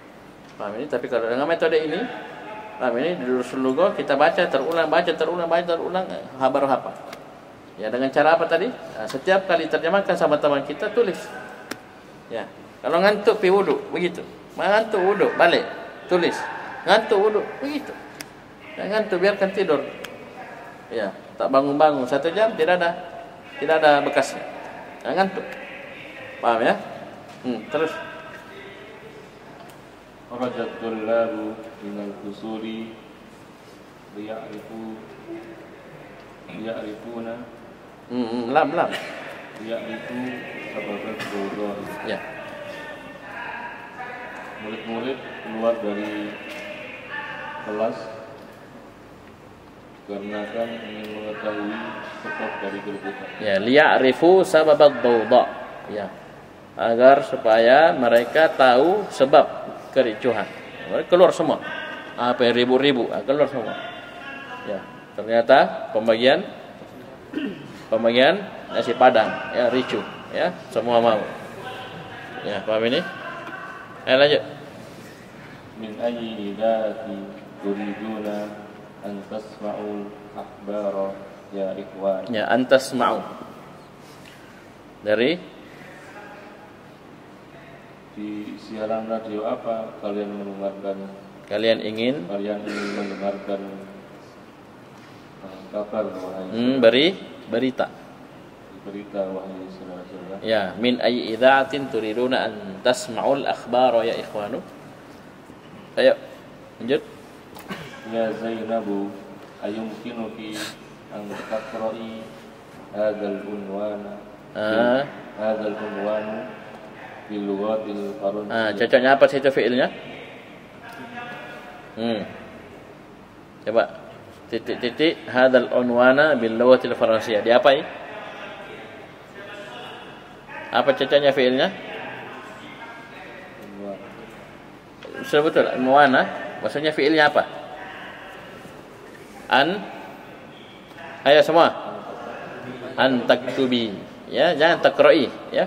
S1: Paham ini? Tapi kalau dengan metode ini, paham ini, di Durusul Lugha kita baca terulang, baru hafal. Ya, dengan cara apa tadi? Nah, setiap kali terjemahkan sama teman kita, tulis. Ya. Kalau ngantuk pi wudu, begitu. Ngantuk wudu, balik, tulis. Ngantuk wudu, begitu. Jangan ngantuk, biarkan tidur. Ya, tak bangun-bangun 1 jam tidak ada bekasnya. Jangan ngantuk. Paham ya? Terus.
S6: Kharajat tullabu minal fusuli liya'rifuna
S1: Lam.
S6: Liya'rifu sababat dawdari.
S1: Ya.
S6: Murid-murid keluar dari kelas karena kan ingin mengetahui sebab dari keributan.
S1: Ya, liya'rifu sababat dawda. Ya. Agar supaya mereka tahu sebab kericuhan. Mereka keluar semua. Apa yang ribu-ribu, keluar semua. Ya, ternyata pembagian nasi padang, ya, ricu, ya, semua mau. Ya, paham ini? Ayo lanjut.
S6: Min ayyi idati turiduna an tasma'ul akhbara ya ikhwan.
S1: Ya, antas mau. Dari
S6: di siaran radio apa kalian mendengarkan?
S1: kalian ingin
S6: mendengarkan kabar wahai
S1: berita.
S6: Berita wahai saudara-saudara.
S1: Ya, min ayyi idza'atin turiduna an tasma'ul akhbara ya ikhwanu. Ayo, lanjut.
S6: Ya Zainabu, ayumkinuki an taqra'i hadzal unwana. Hadzal unwanu bil lughatil faransiyah.
S1: Cocoknya apa sih itu fiilnya? Coba titik hadzal unwana bil lughatil faransiyah. Diapain? Apa cocoknya fiilnya? Sudah betul, unwana. Maksudnya fiilnya apa? Ayo semua. An taktubi. Ya, jangan takroi, ya.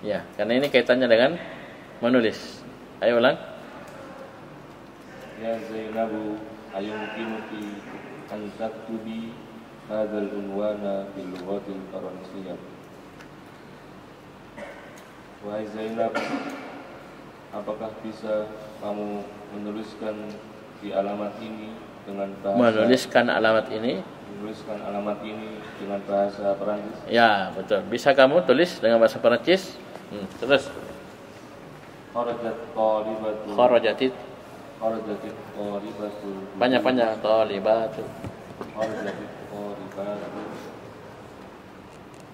S1: Ya, karena ini kaitannya dengan menulis. Ayo ulang.
S6: Ya Zainabu, ayumkinuki an taktubi hadzal unwana bil lughatil faransiyah. Wahai Zainab, apakah bisa kamu menuliskan di alamat ini dengan bahasa
S1: Menuliskan alamat ini?
S6: Menuliskan alamat ini dengan bahasa Perancis?
S1: Ya, betul. Bisa kamu tulis dengan bahasa Perancis? Terus.
S6: Kharajat talibatu.
S1: Kharajatit.
S6: Kharajatit talibatu.
S1: Panjang-panjang talibatu.
S6: Kharajatit talibatu.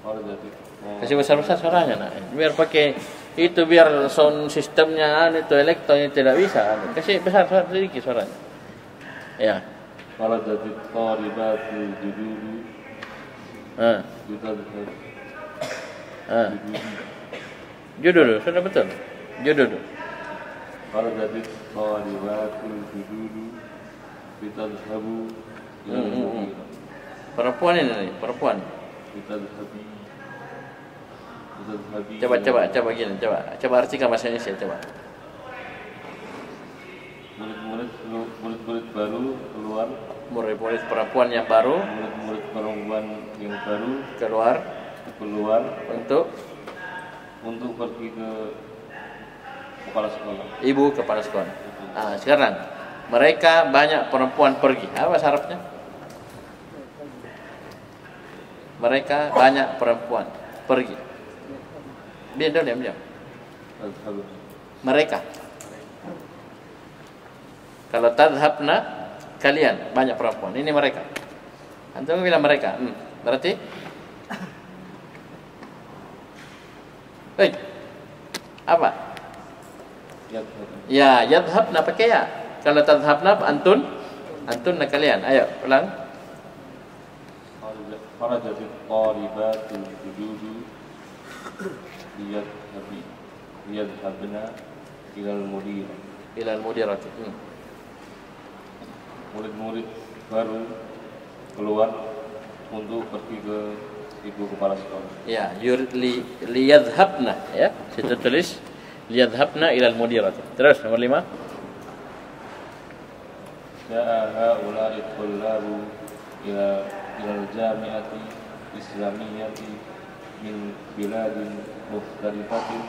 S6: Kharajatit.
S1: Kasih besar-besar suaranya, nak. Biar pakai itu, biar sound sistemnya itu elektronnya tidak bisa. Kasih besar sedikit suaranya. Ya.
S6: Kharajatit talibatu jududu. Jutadhab.
S1: Judul sudah betul. Judul.
S6: Kharajatit talibatu jududu. Jutadhabu.
S1: Perempuan ini, perempuan.
S6: Jutadhabi.
S1: Coba gini, coba artikan bahasa Indonesia, coba.
S6: Murid-murid baru keluar.
S1: Murid-murid perempuan yang baru.
S6: Murid-murid perempuan yang baru
S1: keluar untuk
S6: pergi ke kepala sekolah.
S1: Ibu kepala sekolah. Sekarang mereka banyak perempuan pergi. Apa bahasa Arabnya? Mereka banyak perempuan pergi. Diam. Mereka. Kalau tadhabna, kalian banyak perempuan. Ini mereka. Antum bilang mereka. Berarti apa? Ya, yadhabna pakai ya. Kalau tadhabna antun kalian. Ayo, ulang.
S6: Kharajatit talibatul jududu liyadhabna ilal mudirati. Murid-murid baru keluar untuk pergi ke ibu kepala sekolah.
S1: Ya, liyadhabna, ya. Situ tulis liyadhabna ilal mudirati. Terus nomor 5.
S6: Ja'a haula'i tullabu ilal jami'ati islamiyati min biladin mukhtalifatin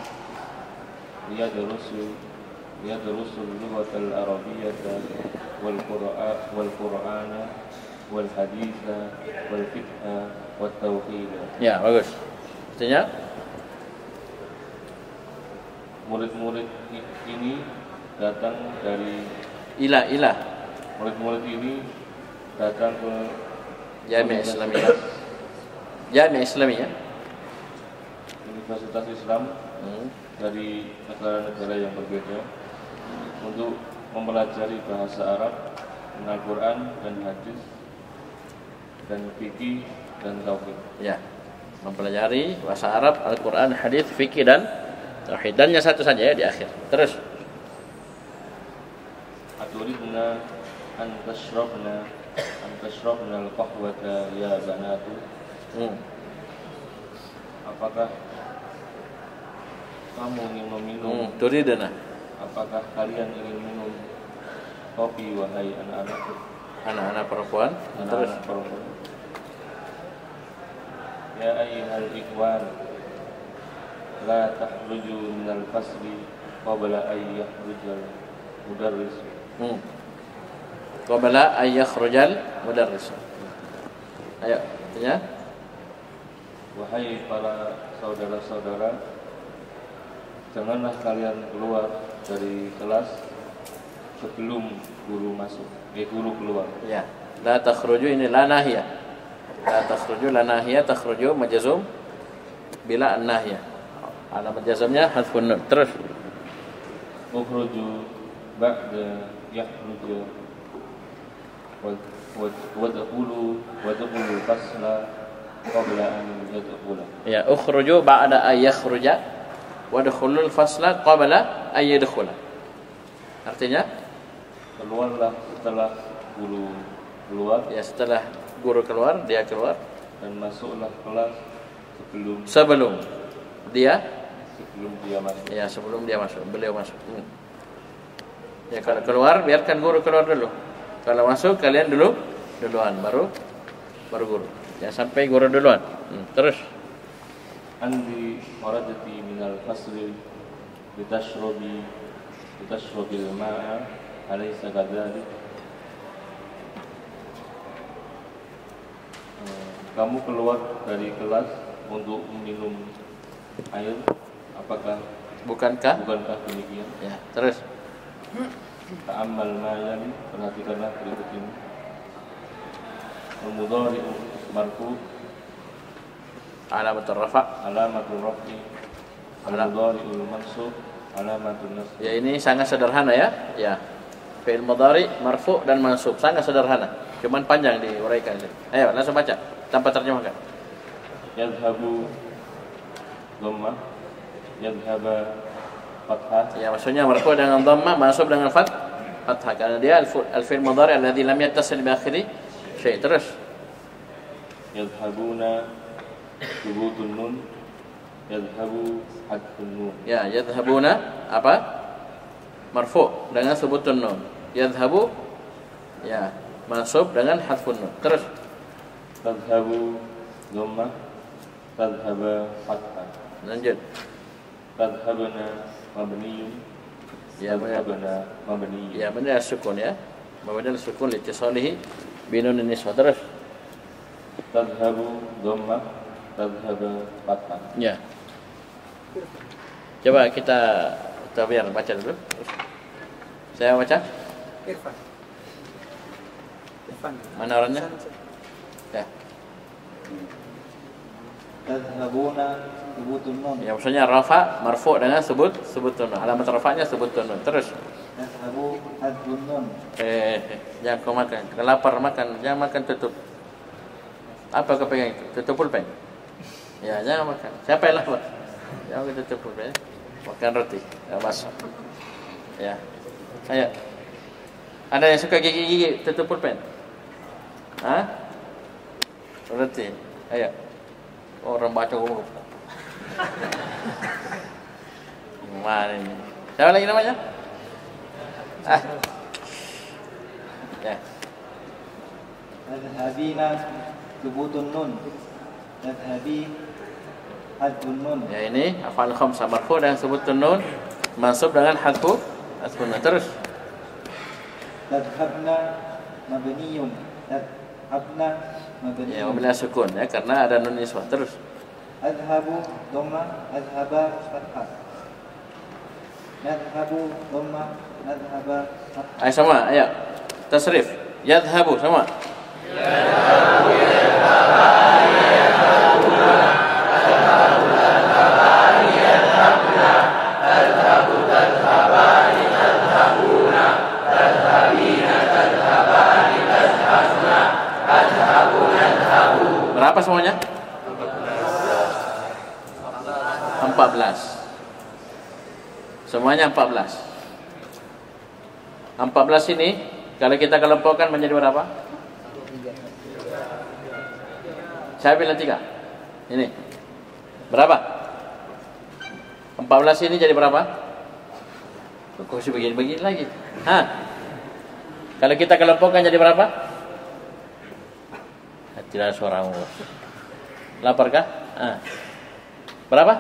S6: liyadrusu al-lughatal arabiyyata wal qur'ana wal haditha wal fiqha wat tauhid. Ya, bagus. Artinya murid-murid ini datang dari ilah. Murid-murid ini datang ke Jami'ah Islamiyah, Universitas Islam dari negara-negara yang berbeda untuk mempelajari bahasa Arab, Al-Quran dan hadis dan fikih dan tauhid. Ya, mempelajari bahasa Arab, Al-Quran, hadis, fikih dan tauhid. Dannya satu saja ya di akhir. Terus. Aturidna an tashrabna al-qahwata ya banatu. Apakah kamu ingin meminum? Turidna. Apakah kalian ingin minum kopi wahai anak-anakku? Anak-anak perempuan. Anak-anak perempuan. Ya ayyuhal ikhwan, la tahruju minal fasli qabla an yakhrujal mudarris. Qabla an yakhrujal mudarris. Ayo, artinya, wahai para saudara-saudara, janganlah kalian keluar dari kelas sebelum guru masuk. Guru keluar. Ya. La takhruju ini la nahiyah. La takhruju la nahiyah, takhruju majzum bila an-nahiyah. Alamat jazmnya hadfun nun. Terus. Ukhruju ba'da yakhruju wa taqulu fasla qabla an yadkhula. Ya, ukhruju ba'da an yakhruja wa dkhulul fasla qabla an yadkhula. Artinya keluarlah setelah guru keluar. Ya, setelah guru keluar, dia keluar dan masuklah kelas sebelum dia masuk. Ya, sebelum dia masuk, beliau masuk. Ya, kalau keluar biarkan guru keluar dulu. Kalau masuk kalian duluan baru guru. Ya, sampai guru duluan. Terus andi waradati minal fasli litashrobil ma'a alaysa kadzalik. Kamu keluar dari kelas untuk meminum air, apakah bukankah demikian?
S1: Ya, terus.
S6: Ta'ammal ma'yan, perhatikanlah berikut ini. Al-mudhari'u marfu
S1: Alamatul rafa',
S6: al-mudhari'ul mansub alamatul nasb.
S1: Ya, ini sangat sederhana ya. Ya. Fi'il mudhari' marfu' dan mansub, sangat sederhana. Cuman panjang diuraikan. Ayo, langsung baca tanpa terjemahkan.
S6: Yadhhabu dhammah, yadhhaba fathah.
S1: Ya, maksudnya marfu' dengan dhammah, mansub dengan fathah karena dia al-fi'il mudhari' alladhi lam yattasil bi akhiri syai'. Terus.
S6: Yadhhabuna thubutun nun, yadhhabu hadfun nun.
S1: Ya, yadhhabuna apa? Marfu' dengan thubutun nun. Yadhhabu ya, mansub dengan hadfun nun. Terus.
S6: Tadhhabu dhammah, tadhhaba fathah.
S1: Lanjut.
S6: Tadhhabana mabniyun, tadhhabana mabniyun.
S1: Ya, benar sukun ya. Mabni sukun litisalihi binun niswa. Terus.
S6: Tadhhabu dhammah, tadhhaba fathah.
S1: Ya. Coba kita biar baca dulu. Saya baca.
S5: Irfan.
S1: Mana orangnya? Ya.
S2: Tadhhabuna thubutun nun.
S1: Ya, maksudnya rafa marfu dengan sebutun nun. Alamat rafa'nya sebutun nun. Terus.
S2: Tadhhabu hadfun nun.
S1: Jangan kau makan. Kalau lapar makan, jangan makan tutup. Apa kau pegang itu? Tutup pulpen. Ya, jangan makan. Siapa yang lapar? Jangan tutup pulpen. Makan roti. Ya, basah. Ya. Ayo. Ada yang suka gigi-gigi tutup pulpen? Hah? Roti. Ayo. Orang baca huruf. Mana ini? Siapa lagi namanya? Ya.
S2: Tadhhabina thubutun nun. Tadhhabi hadfun nun.
S1: Ya, ini af'al khamsah marfu' dengan sebutun nun, mansub dengan hadfu nun. Terus.
S2: Tadhhabna mabniyun. Tadhhabna mabniyun.
S1: Ya, bila sukun ya karena ada nun niswah. Terus.
S2: Adhhabu dhammah, adhhaba fathah. Nadhhabu dhammah, nadhhaba fathah.
S1: Ayo sama, ayo. Tasrif. Yadhhabu sama. Berapa semuanya? 14. Semuanya 14. 14 ini kalau kita kelompokkan menjadi berapa? Saya bilang 3. Ini. Berapa? 14 ini jadi berapa? Kok masih begini-begini lagi? Hah? Kalau kita kelompokkan jadi berapa? Tidak ada suara. Lapar kah? Berapa?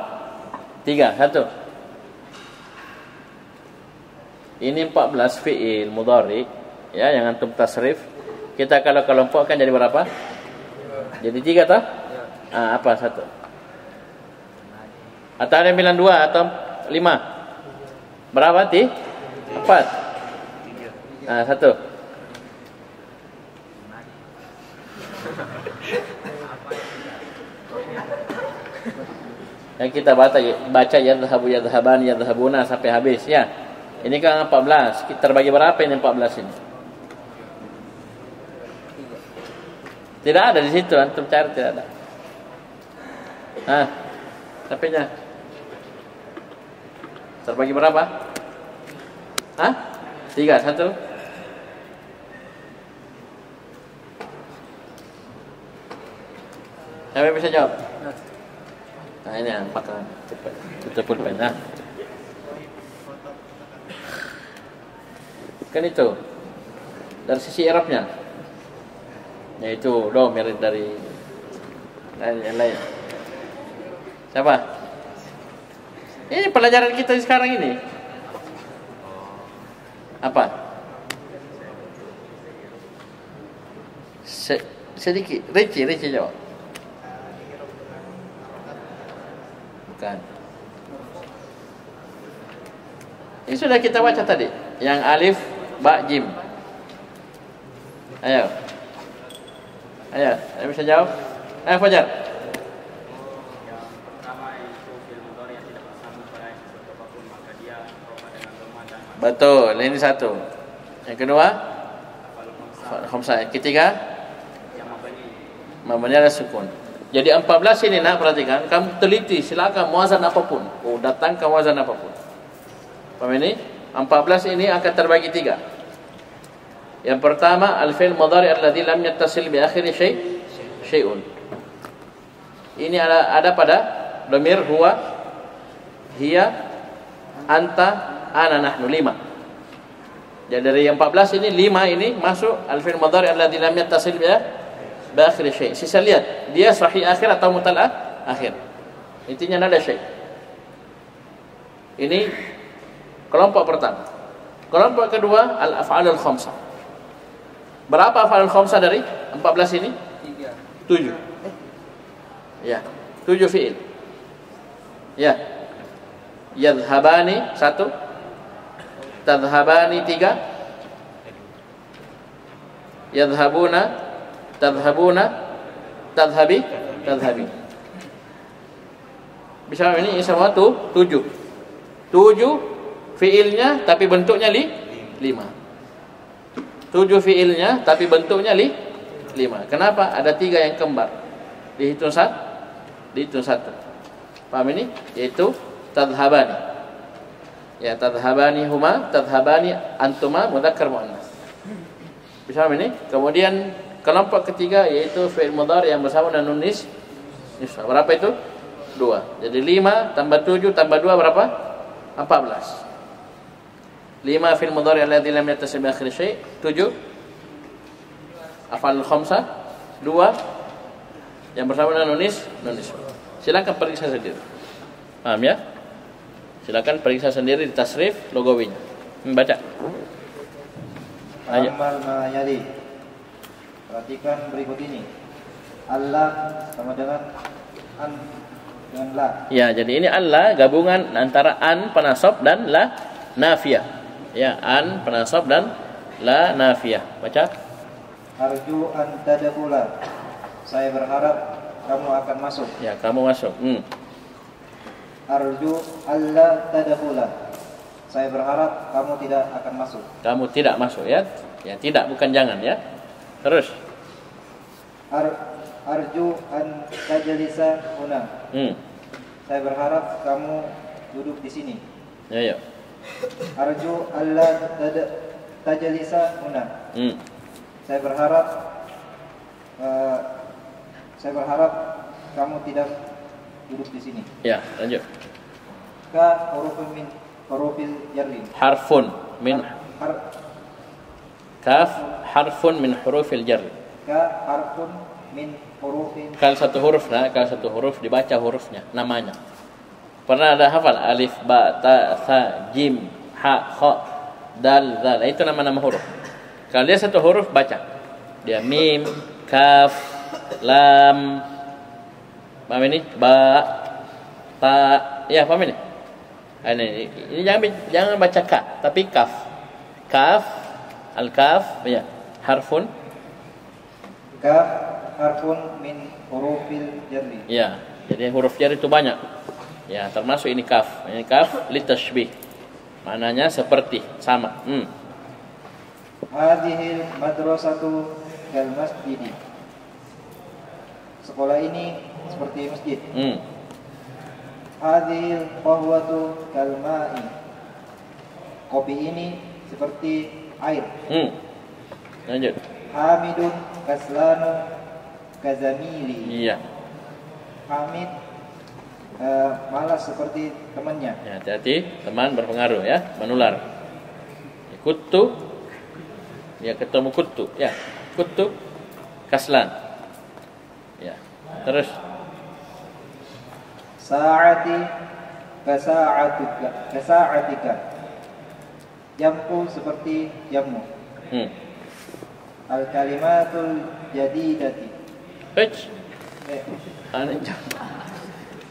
S1: 3, 1. Ini 14 fi'il mudhari ya yang antum tasrif. Kita kalau kelompokkan jadi berapa? Jadi 3 toh? Apa 1? Atau ada yang bilang 2 atau 5? Berapa? 4. 1. Yang kita baca yadhhabu yadhhaban yadhhabuna sampai habis ya. Ini kan 14. Kita terbagi berapa ini 14 ini? Tidak ada di situ, antum cari tidak ada. Tapi-nya terbagi berapa? 3, 1. Siapa bisa jawab? Ini yang makan cepat. Tutup pulpen. Kan itu dari sisi Arabnya, yaitu domir dari yang lain. Siapa? Ini pelajaran kita sekarang ini. Apa? Sedikit. Reci jawab. Bukan. Ini sudah kita baca tadi. Yang alif, ba, jim. Ayo, saya bisa jawab. Ayo Fajar. Betul, ini satu. Yang kedua, khamsah. Ketiga, mabninya ada sukun. Jadi 14 ini nak perhatikan, kamu teliti, silakan muazan apapun. Datangkan wazan apapun. Paham ini? 14 ini akan terbagi 3. Yang pertama, al-fi'l mudhari' alladhi lam yattasil bi akhiri syai'un. Ini ada pada dhamir huwa, hiya, anta, ana, nahnu, 5. Jadi dari yang 14 ini 5 ini masuk al-fi'l mudhari' alladhi lam yattasil bi akhiri syai'. Sisa lihat, dia sahih akhir atau mutal akhir. Intinya ada syai'. Ini kelompok pertama. Kelompok kedua, al-af'alul khamsah. Berapa af'alul khamsah dari 14 ini? 7. Ya, 7 fi'il. Ya. Yadhhabani 1, tadhhabani 3, yadhhabuna, tadhhabuna, tadhhabi, tadhhabi. Bisa ini semua 7. 7 fi'ilnya tapi bentuknya 5. 7 fi'ilnya tapi bentuknya 5. Kenapa? Ada 3 yang kembar. Dihitung 1. Paham ini? Yaitu tadhhabani. Ya, tadhhabani huma, tadhhabani antuma, mudzakkar muannas. Bisa paham ini? Kemudian kelompok ketiga yaitu fi'il mudhari' yang bersama dengan nun nisbah. Berapa itu? 2. Jadi 5 tambah 7 tambah 2 berapa? 14. 5 fil mudhari' alladhi lam yattasil bi akhir syai', 7 af'al khamsah, 2 yang bersama dengan nun nisbah. Silakan periksa sendiri. Paham ya? Silakan periksa sendiri di tasrif logawinya. Membaca.
S2: Amal ma yali. Perhatikan berikut ini. Allah sama dengan an dengan la.
S1: Ya, jadi ini Allah gabungan antara an penasab dan la nafiyah. Ya, an penasab dan la nafiyah. Baca.
S2: Arju an tadkhula. Saya berharap kamu akan masuk.
S1: Ya, kamu masuk.
S2: Arju alla tadkhula. Saya berharap kamu tidak akan masuk.
S1: Kamu tidak masuk ya. Ya, tidak bukan jangan ya. Terus.
S2: Arju an tajlisa huna. Saya berharap kamu duduk di sini.
S1: Ya.
S2: Arju alla tajlisa huna. Saya berharap kamu tidak duduk di sini.
S1: Ya, lanjut.
S2: Ka hurufun min hurufil jarri.
S1: Harfun min kaf harfun min hurufil jarri.
S2: Ka harfun min hurufil.
S1: Kalau satu huruf dibaca hurufnya, namanya. Pernah ada hafal alif, ba, ta, tha, jim, ha, kha, dal, zal. Itu nama-nama huruf. Kalau dia satu huruf baca. Dia mim, kaf, lam. Paham ini? Ba, ta. Ya, paham ini? Ini jangan baca ka, tapi kaf. Kaf, al-kaf, ya. Harfun.
S2: Kaf harfun min hurufil jarri.
S1: Ya, jadi huruf jar itu banyak. Ya, termasuk ini kaf. Ini kaf litashbih. Maknanya seperti, sama.
S2: Hadhil madrasatu kal masjid. Sekolah ini seperti masjid. Hadhil qahwatu kal ma'i. Kopi ini seperti air.
S1: Lanjut.
S2: Hamidun kaslanu kazamili.
S1: Iya.
S2: Hamid malas seperti temannya.
S1: Ya, hati-hati, teman berpengaruh ya, menular. Kuttu, ya ketemu kuttu, ya. Kuttu kaslan. Ya. Terus
S7: Sa'ati kasa'atika. Jamku seperti jammu. Al-kalimatul jadidati.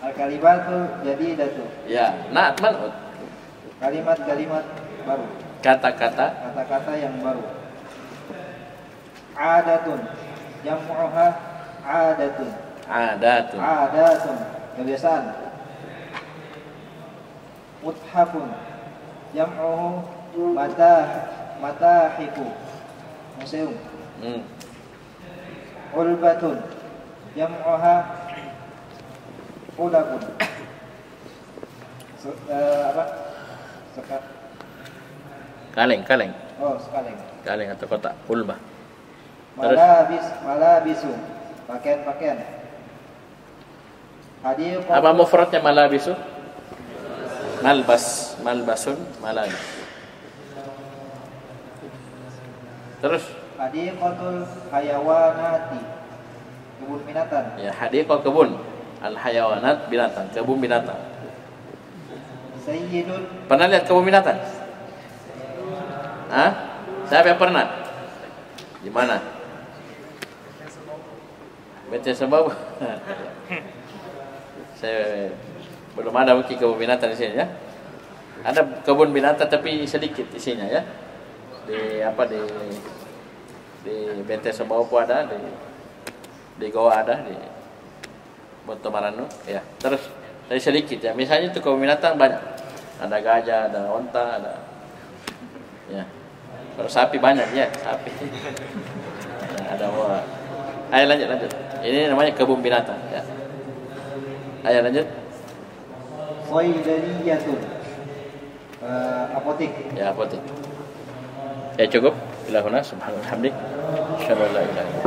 S7: Al-kalimatul jadidatu.
S1: Ya, na'at man'ut.
S7: Kalimat-kalimat baru.
S1: Kata-kata
S7: yang baru. Adatun. Jam'uha adatun. Adatun. Kebiasaan. Muthafun. Jam'uhu matahifu. Museum. Ulbatun. Jam'uha ulabun.
S1: Kaleng.
S7: Oh, sekaleng.
S1: Kaleng atau kotak. Ulbah.
S7: Malabisu. Pakaian. Hadiqatu.
S1: Apa mufradnya malabisu? Malbasun, malabis. Terus
S7: Hadiqatul hayawanati. Kebun binatang.
S1: ya, hadiqah kebun. Al-hayawanat binatang, kebun binatang.
S7: Sayyidun.
S1: Pernah lihat kebun binatang? Siapa yang pernah? Di mana? Baca sebab. Saya belum ada mungkin kebun binatang di sini ya. Ada kebun binatang tapi sedikit isinya ya. Di Bente Sebawa pun ada, di Goa ada, di Boto Marano ya. Terus dari sedikit ya. Misalnya itu kebun binatang banyak. Ada gajah, ada onta, ada ya. Kalau sapi banyak ya, sapi. Ya, ada wah. Ayo lanjut. Ini namanya kebun binatang ya. Ayo lanjut.
S7: Sayyidaniyatun. Apotik.
S1: Ya, apotik. Ya cukup. Ilahuna subhanallahi wa bihamdihi. Asyhadu an la ilaha illa